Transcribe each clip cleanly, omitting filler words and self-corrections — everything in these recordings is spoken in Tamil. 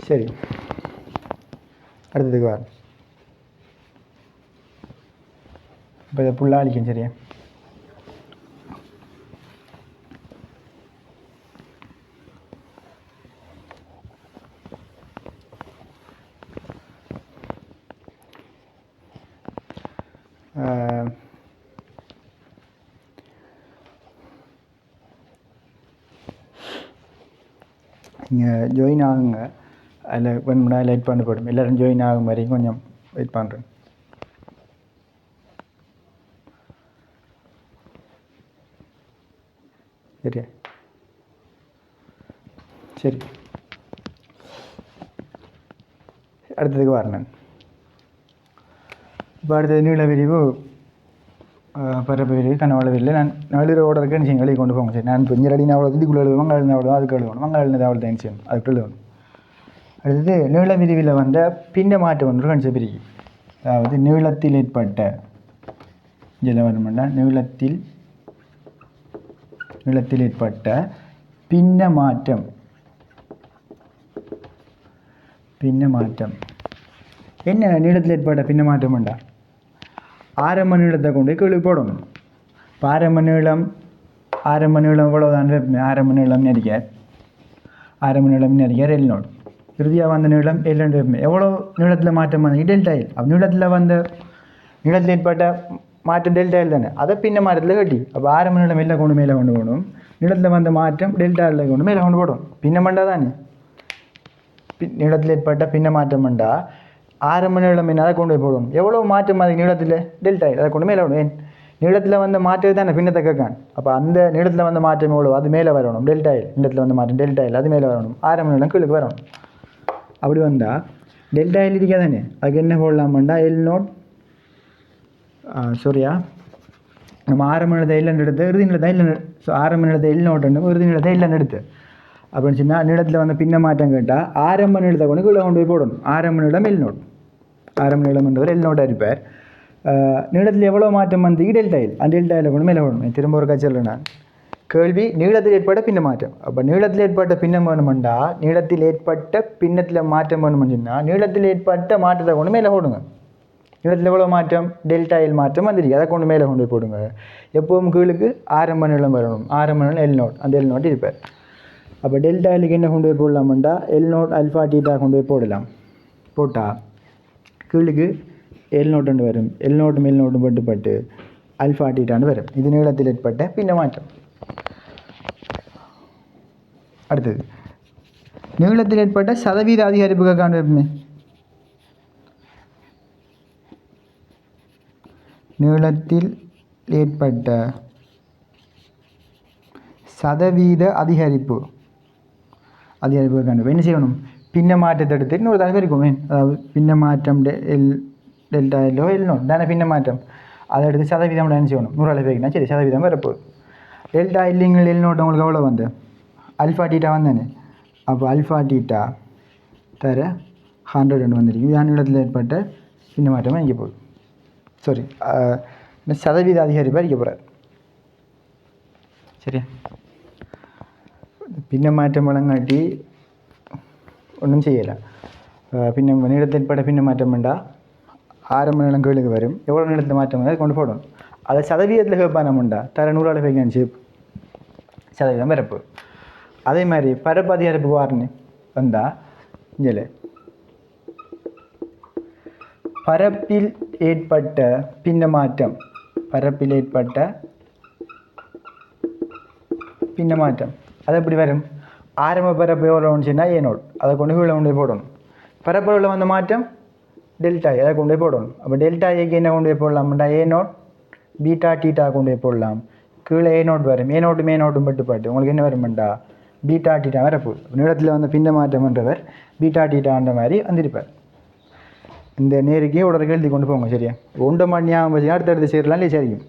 சரி, அடுத்ததுக்கு வர இப்போ இதை ஃபுல்லாக அழிக்கும். சரியா, நீங்கள் ஜாயின் ஆகுங்க. அதில் கொஞ்சம் லைட் பண்ண போடும். எல்லோரும் ஜாயின் ஆகும் வரைக்கும் கொஞ்சம் வெயிட் பண்ணுறேன். சரியா, சரி, அடுத்ததுக்கு வரேன். இப்போ அடுத்தது நீள விரிவு பரப்பு விரிவு கனவள விரிவில் நான் நடுகிற ஓடருக்கு என்ன செய்யும் வெளியே கொண்டு போங்க. சரி, நான் இப்போ இங்கே அடி அவ்வளோ இதுக்குள்ளே எழுதுவோம், அங்கே எழுதினா அவ்வளோ அதுக்கு எழுதணும், அங்கே எழுதினது அவ்வளோ தான் செய்யணும், அதுக்கு எழுதணும். அடுத்தது நீள விரிவில் வந்த பின்ன மாற்றம் ஒன்று கணிச்ச பிரிவு. அதாவது நீளத்தில் ஏற்பட்ட இதில் வரணும்னா நீளத்தில் ஏற்பட்ட பின்ன மாற்றம் என்ன நீளத்தில் ஏற்பட்ட பின்ன மாற்றம் உண்டா? ஆரம்ப நீளத்தை கொண்டு கீழே போடணும். இப்போ ஆரம்ப நீளம் இவ்வளோதான். ஆரம்ப நீளம் நெறிக்க எல் நோட். இறுதியாக வந்த நீளம் எல் எவ்வளோ நீளத்தில் மாற்றம் வந்து டெல்டா எல். அப்போ நீளத்தில் ஏற்பட்ட மாற்றம் டெல்டா எல் தானே, அதை பின்ன மாற்றத்தில் கட்டி. அப்போ ஆரம்ப நீளம் எல்லை கொண்டு மேலே கொண்டு போகணும், நீளத்தில் வந்த மாற்றம் டெல்டா எல்லை கொண்டு மேலே கொண்டு போடும். பின்ன மண்டா தானே, நீளத்தில் ஏற்பட்ட பின்ன மாற்றம் மண்டா ஆரம்ப நீளம் என்ன அதை கொண்டு போய் போடணும். எவ்வளோ மாற்றம் அது நீளத்தில் டெல்டா அதை கொண்டு மேலே வரணும். நீளத்தில் வந்த மாற்றம் தானே பின்னத்தை கேட்கான். அப்போ அந்த நீளத்தில் வந்த மாற்றம் எவ்வளோ அது மேலே வரணும். டெல்டா எல் நீளத்தில் வந்த மாற்றம் டெல்டா எல் அது மேலே வரணும். ஆரம்ப நீளம் கீழுக்கு வரணும். அப்படி வந்தால் டெல்டா எல் இருக்கா தானே, அதுக்கு என்ன போடலாம்டா எல் நோட். சரியா, நம்ம ஆரம்ப நிலத்தை இல்லைன்னு எடுத்து இறுதி நிலத்தை இல்லை. ஸோ ஆரம்ப நிலத்தை எல் நோட்டுன்னு இறுதி நிலத்தை இல்லைன்னு எடுத்து அப்படின்னு சொன்னால் நீளத்தில் வந்து பின்ன மாற்றம் கேட்டால் ஆரம்ப நீளத்தை கொண்டு கீழே கொண்டு போய் போடணும். ஆரம்ப நீளம் எல் நோட். ஆரம்ப நீளம் என்றவர் எல் நோட்டாக இருப்பார். நீளத்தில் எவ்வளோ மாற்றம் வந்து டெல்டா எல், அந்த டெல்டா எல்லை கொண்டு மேலே போடணும். திரும்ப ஒரு கட்சியில் நான் கேள்வி நீளத்தில் ஏற்பட்ட பின்ன மாற்றம். அப்போ நீளத்தில் ஏற்பட்ட பின்னம் வேணுமெண்டா நீளத்தில் ஏற்பட்ட பின்னத்தில் மாற்றம் வேணுமென்னு சொன்னால் நீளத்தில் ஏற்பட்ட மாற்றத்தை கொண்டு மேலே போடுங்க. நீளத்தில் எவ்வளோ மாற்றம் டெல்டா எல் மாற்றம் வந்துருக்கு, அதை கொண்டு மேலே கொண்டு போய் போடுங்க. எப்போவும் கீழுக்கு ஆரம்ப நீளம் வரணும். ஆரம்ப நீளம் எல் நோட், அந்த எல் நோட் இருப்பார். அப்போ டெல்டா எல்லுக்கு என்ன கொண்டு போய் போடலாம்டா எல் நோட் அல்ஃபா டீட்டா கொண்டு போய் போடலாம். போட்டால் கீழுக்கு எல் நோட்டு வரும். எல் நோட்டும் பட்டு அல்ஃபா டீட்டான்னு வரும். இது நீளத்தில் ஏற்பட்ட பின்ன மாற்றம். அடுத்தது நீளத்தில் ஏற்பட்ட சதவீத அதிகரிப்புக்கு காண்போமே. நீளத்தில் ஏற்பட்ட சதவீத அதிகரிப்பு காண்போம். என்ன செய்யணும், பின்ன மாற்றத்தை எடுத்து இன்னொரு தடவை இருக்கும். அதாவது பின்ன மாற்றம் டெல்டா எல்லோ எல் நோட் தானே பின்ன மாற்றம், அதை எடுத்து சதவீதம் என்ன செய்யணும் 100 அளவுக்குனா சரி சதவீதம் வரப்போகுது. டெல்டா இல்லைங்கள் எல் நோட் உங்களுக்கு எவ்வளோ வந்து அல்ஃபா டீட்டா வந்தானே. அப்போ அல்ஃபா டீட்டா தர 100 வந்துருக்கு. இதான் நீளத்தில் ஏற்பட்ட பின்ன மாற்றமாக இங்கே போகுது. சாரி, சதவீத அதிகரிப்பாக இருக்க போகிறார். சரியா, பின்ன மாற்றம் வழங்காட்டி ஒன்றும் செய்யலை. பின்ன நீளத்தில் ஏற்பட்ட பின்ன மாற்றம் வேண்டாம் ஆரம்ப நீளம் கீழுக்கு வரும். எவ்வளோ நீளத்தில் மாற்றம் வந்து கொண்டு போடணும். அதை சதவீதத்தில் கேட்பானமுண்டா தர 100 அளவுக்கு சதவீதம் வரப்பு. அதே மாதிரி பரப்பு அதிகரிப்பு வாருன்னு வந்தால் இங்கே பரப்பில் ஏற்பட்ட பின்ன மாற்றம் அது எப்படி வரும். ஆரம்ப பரப்பு எவ்வளோ வந்துச்சுன்னா ஏ நோட், அதை கொண்டு கீழே கொண்டு போய் போடணும். பரப்பளவில் வந்த மாற்றம் டெல்டா அதை கொண்டு போய் போடணும். அப்போ டெல்டா ஏக்கு என்ன கொண்டு போய் போடலாம்டா ஏ நோட் பீட்டா டீட்டா கொண்டு போய் போடலாம். கீழே ஏ நோட் வரும். ஏ நோட்டும் பட்டு உங்களுக்கு என்ன வரும்டா பீட்டா டீட்டா வரப்போகுது. நீளத்தில் வந்து பின்ன மாற்றம்ன்றவர் பீட்டா டீட்டான்ற மாதிரி வந்திருப்பார். இந்த நேருக்கே உடனே எழுதி கொண்டு போங்க. சரியா, 1 மணி ஞாபகம் வச்சு அடுத்தடுத்து சேரலாம் இல்லை சரிக்கும்.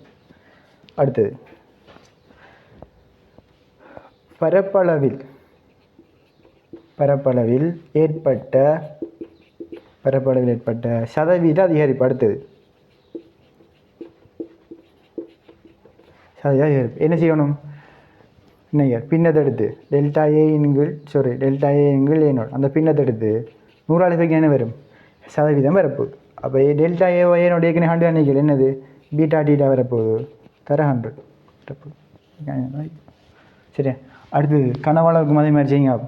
அடுத்தது பரப்பளவில் ஏற்பட்ட சதவீத அதிகரிப்பு. அடுத்தது சதவீத அதிகரிப்பு என்ன செய்யணும். இன்னையர் பின்னத்தை எடுத்து டெல்டா ஏ இன்கள் டெல்டா ஏ இன்கள் ஏனோட் அந்த பின்னத்தை எடுத்து 100 பேருக்கு என்ன வரும் சதவீதம் வரப்போகுது. அப்போ டெல்டா ஏ ஏனோட ஏற்கனவே 100 அன்னைக்கு என்னது பீட்டா டீட்டா வரப்போகுது தர 100 வரப்போகுது. சரியா, அடுத்தது கனவளவுக்கு அதே மாதிரி செய்யுங்க.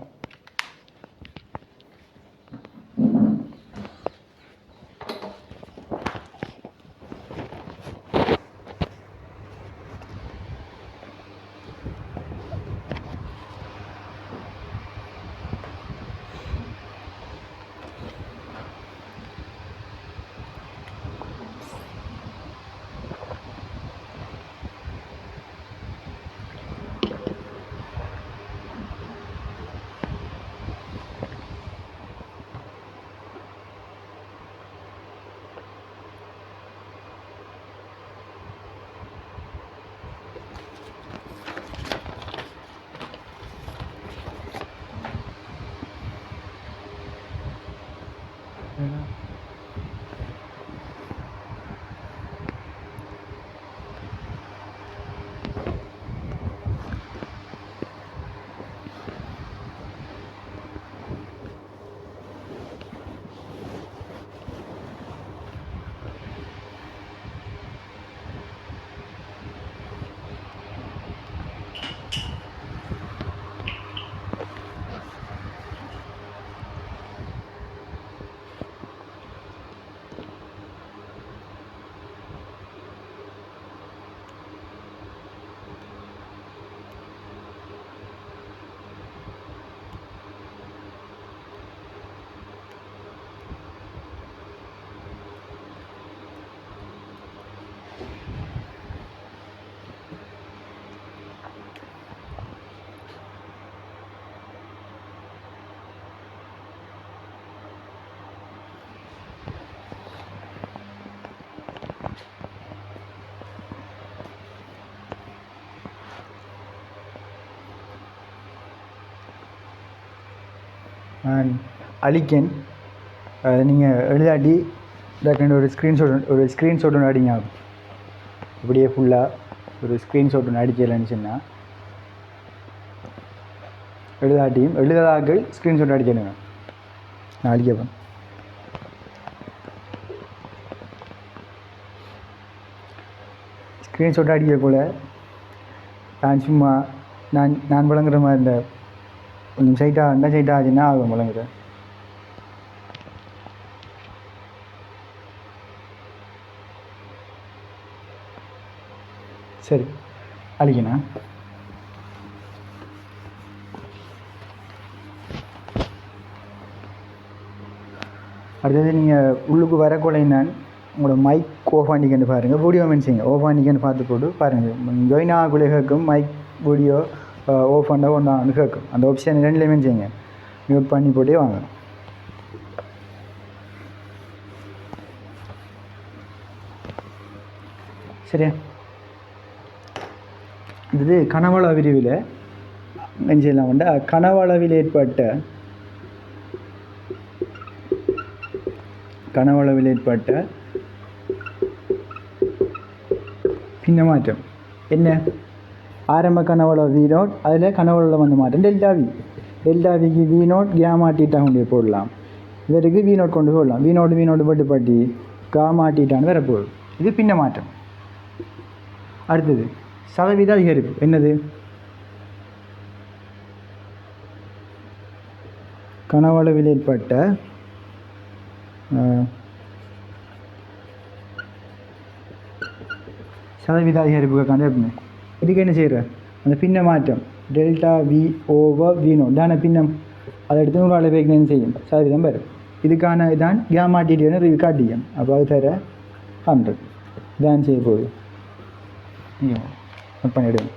நான் அழிக்கேன், நீங்கள் எழுதாட்டி டக்குன்னு ஒரு ஸ்க்ரீன்ஷாட் ஒன்று அடிங்க. இப்படியே ஃபுல்லாக ஒரு ஸ்க்ரீன்ஷாட் ஒன்று அடிக்கலைன்னு சொன்னால் எழுதாட்டியும் எழுதாதாக்கள் ஸ்க்ரீன்ஷாட் அடிக்கணுங்க. நான் அழிக்கப்பேன். ஸ்க்ரீன்ஷாட் அடிக்கக்குள்ள நான் சும்மா நான் வழங்குற மாதிரி இந்த கொஞ்சம் சைட்டாக ஆச்சுன்னா ஆகும் வழங்குறேன். சரி, அழிக்கணும். அடுத்தது நீங்கள் உள்ளுக்கு வரக்குள்ளைனான் உங்களோட மைக் ஓஃப் பண்ணிக்கன்னு பாருங்கள். வீடியோ மென்சிங்க ஓஃப் பண்ணிக்கன்னு பார்த்து போட்டு பாருங்கள். ஜாயின் ஆகக்குள்ளே கேட்கும் மைக் வீடியோ ஓஃப் பண்ண ஒன்றான்னு கேட்கும். அந்த ஆப்ஷன் ரெண்டுலேயுமே செய்யுங்க. மியூட் பண்ணி போட்டே வாங்க. சரியா, இது கனவள விரிவில் நெஞ்செல்லாம் வந்து கனவளவில் ஏற்பட்ட பின்ன மாற்றம் என்ன? ஆரம்ப கனவள V0, அதில் கனவளவில் வந்து மாற்றம் டெல்டா விக்கு V0 கேமா டீட்டா கொண்டு போடலாம். இவருக்கு V0 கொண்டு போடலாம். V0 பட்டுப்பட்டி காமா டீட்டான்னு வரப்போகுது. இது பின்ன மாற்றம். அடுத்தது சதவீத அதிகரிப்பு. என்னது? கனவளவில் ஏற்பட்ட சதவீத அதிகரிப்புக்கான இதுக்கு என்ன செய்கிற அந்த பின்ன மாற்றம் டெல்டா V/V0 தானே பின்னம். அதை எடுத்து 100 பேருக்கு என்ன செய்யும் சதவீதம் வரும். இதுக்கான இதான் கேமா டீட்டா காட்டியும். அப்போ அது தர 100 தான் செய்ய போகுது. நோட் பண்ணிவிடுங்க.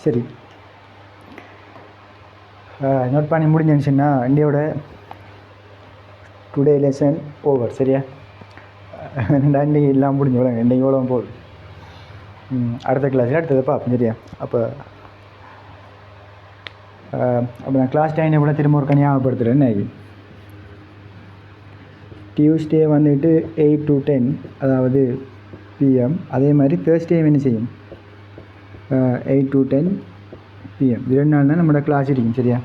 சரி, நோட் பண்ணி முடிஞ்சிருச்சுன்னா இந்தியோட டுடே லெசன் ஓவர். சரியா, இன்றைக்கி எல்லாம் முடிஞ்சு விடுங்க. இன்றைக்கி எவ்வளோ போகுது, அடுத்த கிளாஸில் அடுத்தது பார்ப்போம். சரியா, அப்போ நான் கிளாஸ் டைனை கூட திரும்ப ஒரு ஞாபகப்படுத்துகிறேன். என்ன டியூஸ்டே வந்துட்டு 8 to 10, அதாவது பிஎம். அதே மாதிரி தேர்ஸ்டே என்ன செய்யும் 8 to 10 பிஎம். 2 நாள் தான் நம்மளோட கிளாஸ் இருக்கும். சரியா,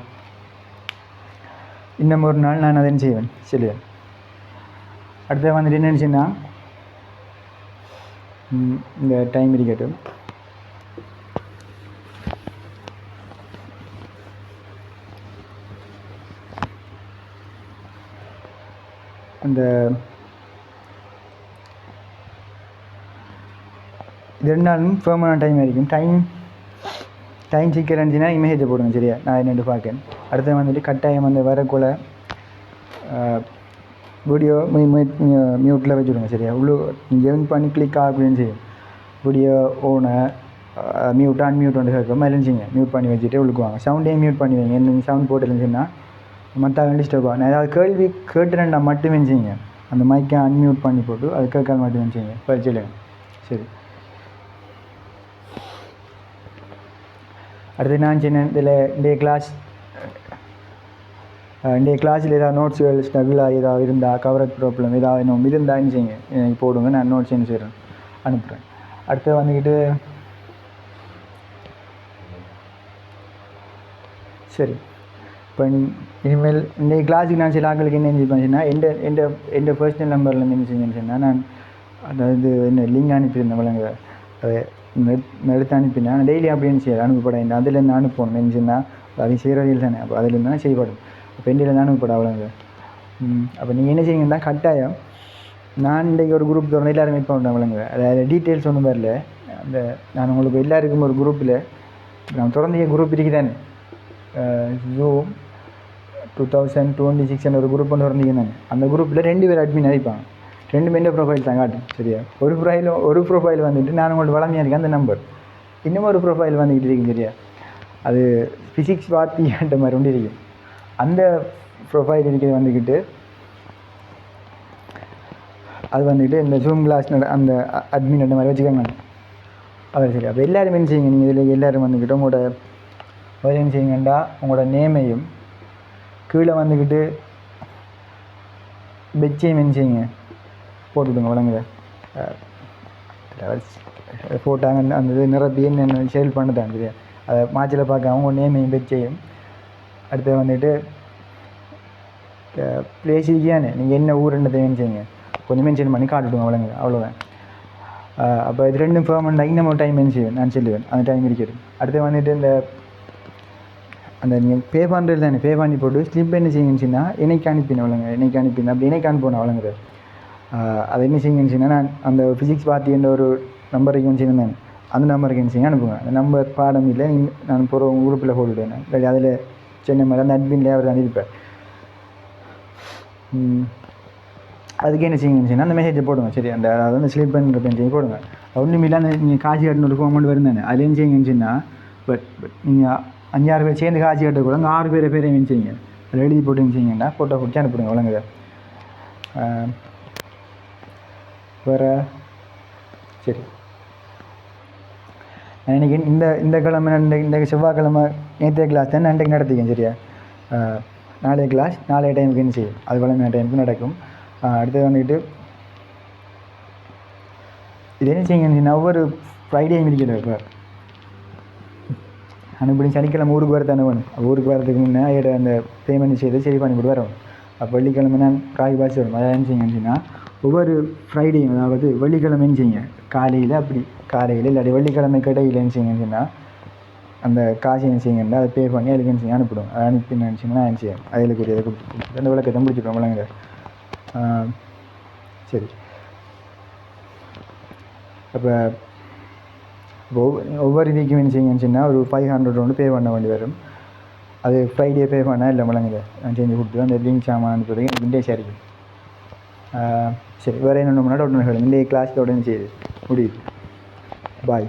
இன்னும் ஒரு நாள் நான் அதை என்ன செய்வேன் சொல்லுவேன். அடுத்த வந்துட்டு என்ன நினச்சின்னா இந்த டைம் இருக்கட்டும். அந்த 2 நாளும் ஃபேமான டைம் ஆയിരിக்கும். டைம் சீக்கிரம் இருந்துச்சுன்னா இமேஜை போடுங்க. சரியா, நான் என்னென்னு பார்க்கேன். அடுத்து வந்துட்டு கட்டாயம் வந்து வரக்குள்ள வீடியோ மியூட்டில் வச்சுடுங்க. சரியா, இவ்வளோ ஜெயின் பண்ணி கிளிக் அப்படின்னு செய்யும். வீடியோ ஓனை மியூட் அன்மியூட் வந்து கேட்கும். இல்லைச்சிங்க மியூட் பண்ணி வச்சுட்டு விழுக்குவாங்க. சவுண்டையும் மியூட் பண்ணி வைங்க. நீங்கள் சவுண்ட் போட்டு இருந்துச்சுன்னா மற்ற டிஸ்டர்ப் ஆகும். நான் ஏதாவது கேள்வி கேட்டுறேன்டா மட்டுமே செய்யுங்க. அந்த மைக்கை அன்மியூட் பண்ணி போட்டு அது கேட்காத மட்டுமே செய்யுங்க. படிச்சுடுங்க. சரி, அடுத்து நான் சின்ன இன்றைய கிளாஸில் ஏதாவது நோட்ஸுகள் ஸ்ட்ரகிளாக ஏதாவது இருந்தால், கவரேஜ் ப்ராப்ளம் ஏதாவது இன்னும் இருந்தான்னு செய்யுங்க. எனக்கு போடுங்க, நான் நோட்ஸ் என்ன செய்கிறேன் அனுப்புகிறேன். அடுத்து வந்துக்கிட்டு சரி, இப்போ இனிமேல் இன்றைய கிளாஸுக்கு நான் சில ஆட்களுக்கு என்ன செஞ்சுப்பேன்னா எந்த பர்சனல் நம்பர்லேருந்து என்ன செஞ்சேன்னு சொன்னால், நான் அதாவது என்ன லிங்க் அனுப்பியிருந்தேன் விளங்க. அதை எடுத்து அனுப்பினேன். டெய்லி அப்படின்னு செய்ய அனுப்பப்பட அதிலேருந்து அனுப்பணும். என்னச்சுன்னா அது செய்கிறதில் தானே. அப்போ அதிலேருந்து தான் செய்யப்படும். இப்போ இண்டியிலேருந்து அனுப்பப்பட அவ்வளோங்க. அப்போ நீங்கள் என்ன செய்யுங்கன்னா கட்டாயம் நான் இன்றைக்கி ஒரு குரூப் திறந்து எல்லோரும் மீட் பண்ணுறேன் விளங்க. அதாவது டீட்டெயில்ஸ் ஒன்றும் வரல. அந்த நான் உங்களுக்கு எல்லாருக்கும் ஒரு குரூப்பில் நான் திறந்த குரூப் இருக்குதானே, ஜூம் 2026 ஒரு குரூப் ஒன்று திறந்தீங்க. அந்த குரூப்பில் 2 பேர் அட்மின் அடிப்பாங்க. 2 மெயின் ப்ரொஃபைல் தான் காட்டும். சரியா, ஒரு ப்ரொஃபைல் வந்துட்டு நான் உங்களுக்கு வளமையாக இருக்கேன் அந்த நம்பர். இன்னும் ஒரு ப்ரொஃபைல் வந்துக்கிட்டு இருக்கு. சரியா, அது ஃபிசிக்ஸ் வாத்தியான்ற மாதிரி ஒன்று இருக்கும். அந்த ப்ரொஃபைல் இருக்கிறது வந்துக்கிட்டு அது வந்துக்கிட்டு இந்த ஜூம் கிளாஸ் அந்த அட்மின் அந்த மாதிரி வச்சுக்கோங்க. அது சரி. அப்போ எல்லோரும் என்ன செய்யுங்க, நீங்கள் இதில் எல்லோரும் வந்துக்கிட்டு உங்களோட என்ன செய்யுங்கண்டா உங்களோட நேமையும் கீழே வந்துக்கிட்டு பெச்சையும் என்ன செய்யுங்க போட்டுவிடுங்க வழங்குங்க. போட்டாங்க அந்த இது நிரப்பி என்னென்ன சேல் பண்ணுதாங்க. சரியா, அதை மாச்சில் பார்க்க அவங்க நேமையும் பெச்சையும் அடுத்து வந்துட்டு பிளேஸிக்கானே நீங்கள் என்ன ஊருன்றதை செய்யுங்க கொஞ்சம் மென்ஷன் பண்ணி காட்டுவிடுங்க வழங்குங்க. அவ்வளோதான். அப்போ இது 2 பெர்மனெண்ட்டாக இன்னும் டைம் என்ன செய்வேன் நான் சொல்லுவேன். அந்த டைம் இருக்கிறது. அடுத்து வந்துட்டு அந்த நீங்கள் பே பண்ணுறது தானே, பே பண்ணி போட்டு ஸ்லிப் என்ன செய்யுங்கன்னு என்னைக்கு அனுப்பினேன் வழங்க. என்னைக்கு அனுப்பினேன் அப்படி என்னைக்கு அனுப்பணும் வழங்குறது. அதை என்ன செய்யுங்கன்னு நான் அந்த ஃபிசிக்ஸ் பார்ட்டி என்ற ஒரு நம்பருக்கு வச்சுருந்தேன். அந்த நம்பருக்கு என்ன செய்யுங்க அனுப்புங்க. அந்த நம்பர் பாடம் இல்லை, நான் போகிற குரூப்பில் போட்டுவிட்டேன். இல்லை அதில் சென்னை மாதிரி அந்த அட்மின்லேயே அவர் அனுப்பிப்பேன். அதுக்கு என்ன செய்யுங்கன்னு அந்த மெசேஜை போடுங்க. சரி, அதாவது அந்த ஸ்லிப் பண்ணுற பெஞ்சை போடுங்க. ஒன்றும் இல்லை, அந்த நீங்கள் காசு கட்டணும் ஒரு அமௌண்ட் வருந்தானே அதில் என்ன செய்யுங்கன்னு பட் நீங்கள் 5-6 பேர் சேர்ந்து காசு கட்டக்கூட அந்த 6 பேரை என்ன செய்யுங்க அதில் எழுதி போட்டு என்ன செய்யுங்கன்னா ஃபோட்டோ பிடிச்சி அனுப்பிடுங்க வழங்குது. வேறு சரி, நான் இன்றைக்கி இந்த கிழமை இந்த செவ்வாய்க்கிழமை நேற்றைய கிளாஸ் தான் நான் இன்றைக்கு நடத்திக்கேன். சரியா, நாளைய கிளாஸ் நாளைய டைமுக்கு என்ன செய்யும் அது வழங்கின டைமுக்கு நடக்கும். அடுத்தது வந்துக்கிட்டு இது என்ன செய்யுங்க ஒவ்வொரு ஃப்ரைடேயும் இருக்கிறது. இப்போ அனுப்பி சனிக்கிழமை ஊருக்கு வர தானே வேணும். ஊருக்கு வரதுக்கு முன்னே அந்த பேமெண்ட் செய்து சரி பண்ணிவிட்டு வரணும். அப்போ வெள்ளிக்கிழமை நான் காய் பாய்ச்சி வரும். அதை என்ன செய்யுங்கன்னா ஒவ்வொரு ஃப்ரைடேயும் அதாவது வெள்ளிக்கிழமை என்ன செய்யுங்க காலையில் அப்படி காலையில் இல்லாட்டி வெள்ளிக்கிழமை கடையில் என்ன செய்யுங்கன்னா அந்த காசு என்ன செய்யுங்கன்னா அதை பே பண்ணி அதுக்கு என்ன செய்ய அனுப்பிவிடும். அதை அனுப்பி நினச்சிங்கன்னா என்ன செய்யும் அதில் அதை கொடுத்து அந்த விளக்கத்தை முடிச்சுக்கோம் விளங்குங்க. சரி, அப்போ ஒவ்வொரு வீக்கும் என்ன செய்யுங்கன்னு சொன்னால் ஒரு 500 ஒன்று பே பண்ண வேண்டி வரும். அது ஃப்ரைடே பே பண்ணால் இல்லை விளங்குது நான் செஞ்சு கொடுத்து அந்த லிங்க் சாமான் அனுப்புறதுக்கு எனக்கு இண்டேஷாக இருக்கும். சரி, வேறு என்ன முன்னாடி உடனே இந்த கிளாஸோட செய்யுது முடியுது. பாய்.